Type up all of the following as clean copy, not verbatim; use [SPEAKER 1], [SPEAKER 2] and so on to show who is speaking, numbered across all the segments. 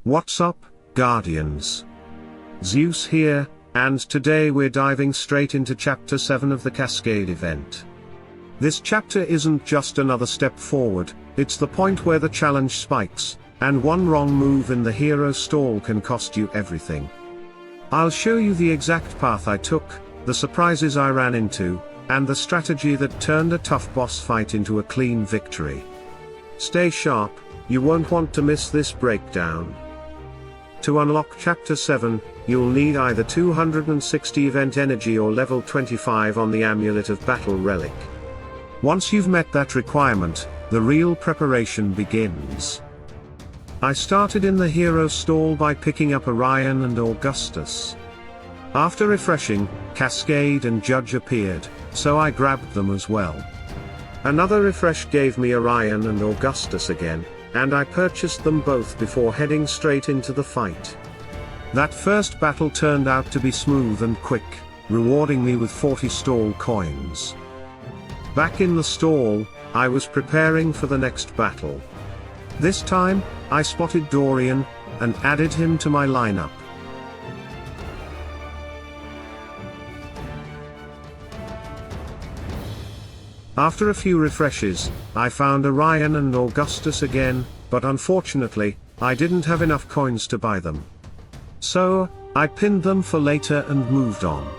[SPEAKER 1] What's up, Guardians? Zeus here, and today we're diving straight into Chapter 7 of the Cascade Event. This chapter isn't just another step forward, it's the point where the challenge spikes, and one wrong move in the hero stall can cost you everything. I'll show you the exact path I took, the surprises I ran into, and the strategy that turned a tough boss fight into a clean victory. Stay sharp, you won't want to miss this breakdown. To unlock Chapter 7, you'll need either 260 event energy or level 25 on the Amulet of Battle relic. Once you've met that requirement, the real preparation begins. I started in the hero stall by picking up Orion and Augustus. After refreshing, Cascade and Judge appeared, so I grabbed them as well. Another refresh gave me Orion and Augustus again, and I purchased them both before heading straight into the fight. That first battle turned out to be smooth and quick, rewarding me with 40 stall coins. Back in the stall, I was preparing for the next battle. This time, I spotted Dorian, and added him to my lineup. After a few refreshes, I found Orion and Augustus again, but unfortunately, I didn't have enough coins to buy them. So, I pinned them for later and moved on.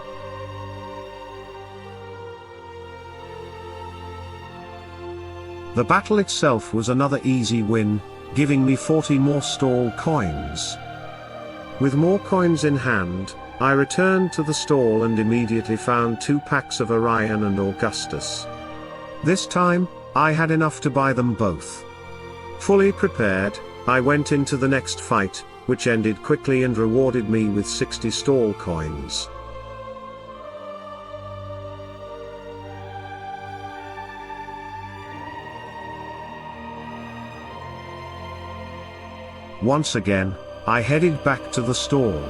[SPEAKER 1] The battle itself was another easy win, giving me 40 more stall coins. With more coins in hand, I returned to the stall and immediately found 2 packs of Orion and Augustus. This time, I had enough to buy them both. Fully prepared, I went into the next fight, which ended quickly and rewarded me with 60 stall coins. Once again, I headed back to the stall.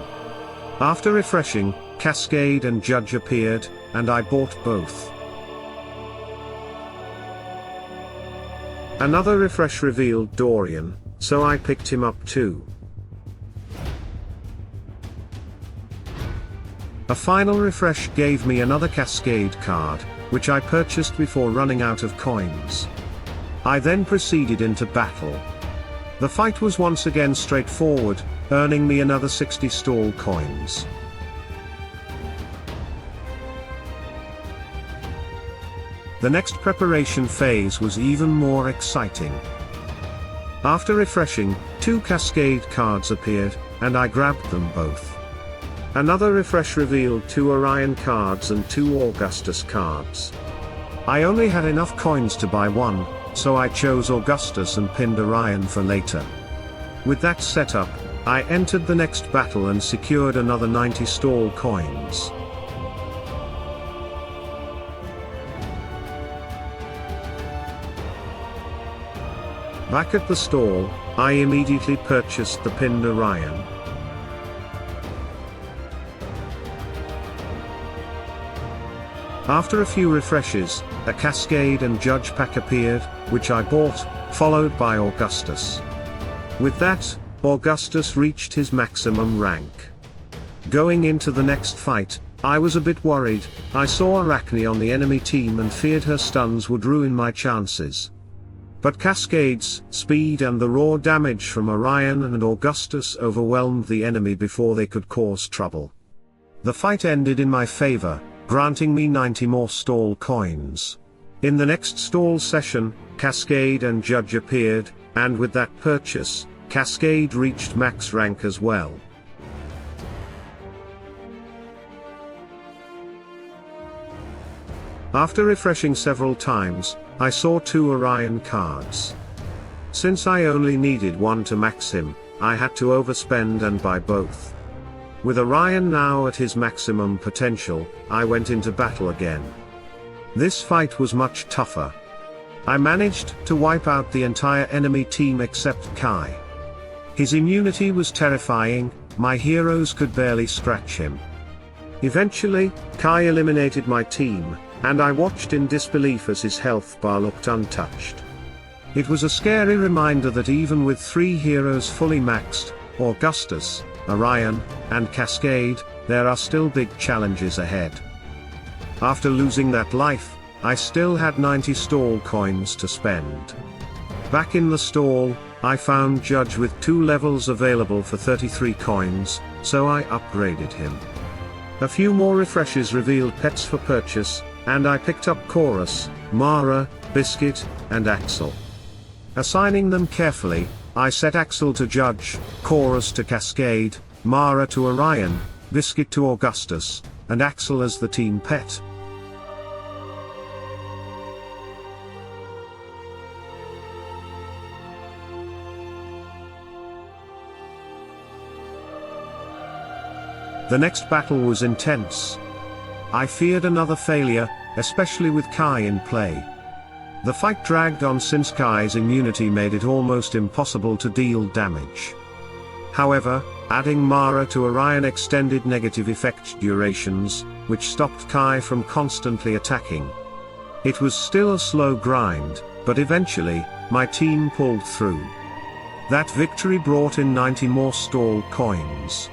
[SPEAKER 1] After refreshing, Cascade and Judge appeared, and I bought both. Another refresh revealed Dorian, so I picked him up too. A final refresh gave me another Cascade card, which I purchased before running out of coins. I then proceeded into battle. The fight was once again straightforward, earning me another 60 stall coins. The next preparation phase was even more exciting. After refreshing, 2 Cascade cards appeared, and I grabbed them both. Another refresh revealed 2 Orion cards and 2 Augustus cards. I only had enough coins to buy one, so I chose Augustus and pinned Orion for later. With that setup, I entered the next battle and secured another 90 stall coins. Back at the stall, I immediately purchased the pinned Orion. After a few refreshes, a Cascade and Judge pack appeared, which I bought, followed by Augustus. With that, Augustus reached his maximum rank. Going into the next fight, I was a bit worried. I saw Arachne on the enemy team and feared her stuns would ruin my chances. But Cascade's speed and the raw damage from Orion and Augustus overwhelmed the enemy before they could cause trouble. The fight ended in my favor, granting me 90 more stall coins. In the next stall session, Cascade and Judge appeared, and with that purchase, Cascade reached max rank as well. After refreshing several times, I saw 2 Orion cards. Since I only needed one to max him, I had to overspend and buy both. With Orion now at his maximum potential, I went into battle again. This fight was much tougher. I managed to wipe out the entire enemy team except Kai. His immunity was terrifying, my heroes could barely scratch him. Eventually, Kai eliminated my team, and I watched in disbelief as his health bar looked untouched. It was a scary reminder that even with 3 heroes fully maxed, Augustus, Orion, and Cascade, there are still big challenges ahead. After losing that life, I still had 90 stall coins to spend. Back in the stall, I found Judge with 2 levels available for 33 coins, so I upgraded him. A few more refreshes revealed pets for purchase, and I picked up Khorus, Mara, Biscuit, and Axel. Assigning them carefully, I set Axel to Judge, Khorus to Cascade, Mara to Orion, Biscuit to Augustus, and Axel as the team pet. The next battle was intense. I feared another failure, especially with Kai in play. The fight dragged on since Kai's immunity made it almost impossible to deal damage. However, adding Mara to Orion extended negative effect durations, which stopped Kai from constantly attacking. It was still a slow grind, but eventually, my team pulled through. That victory brought in 90 more stall coins.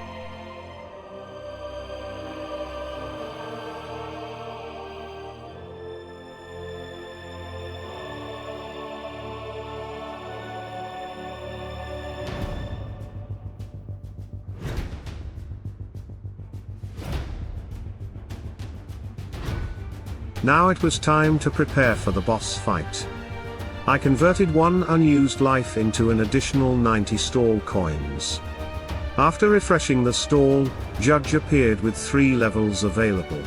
[SPEAKER 1] Now it was time to prepare for the boss fight. I converted 1 unused life into an additional 90 stall coins. After refreshing the stall, Judge appeared with 3 levels available.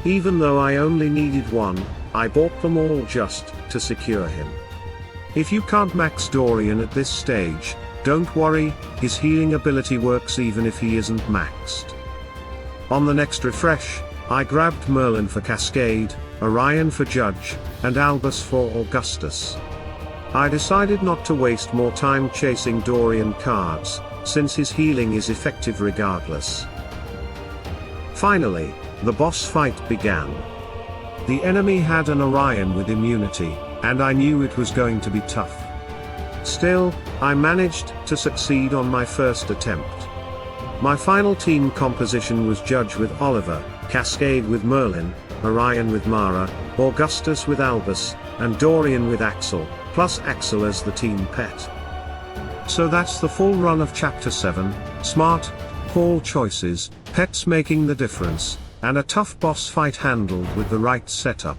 [SPEAKER 1] Even though I only needed 1, I bought them all just to secure him. If you can't max Dorian at this stage, don't worry, his healing ability works even if he isn't maxed. On the next refresh, I grabbed Merlin for Cascade, Orion for Judge, and Albus for Augustus. I decided not to waste more time chasing Dorian cards, since his healing is effective regardless. Finally, the boss fight began. The enemy had an Orion with immunity, and I knew it was going to be tough. Still, I managed to succeed on my first attempt. My final team composition was Judge with Oliver, Cascade with Merlin, Orion with Mara, Augustus with Albus, and Dorian with Axel, plus Axel as the team pet. So that's the full run of Chapter 7, smart, call choices, pets making the difference, and a tough boss fight handled with the right setup.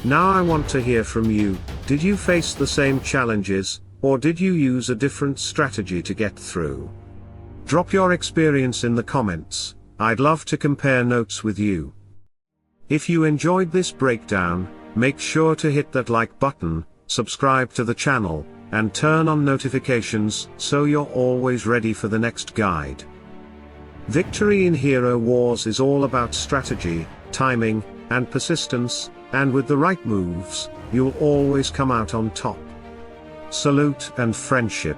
[SPEAKER 1] Now I want to hear from you, did you face the same challenges, or did you use a different strategy to get through? Drop your experience in the comments, I'd love to compare notes with you. If you enjoyed this breakdown, make sure to hit that like button, subscribe to the channel, and turn on notifications so you're always ready for the next guide. Victory in Hero Wars is all about strategy, timing, and persistence, and with the right moves, you'll always come out on top. Salute and friendship.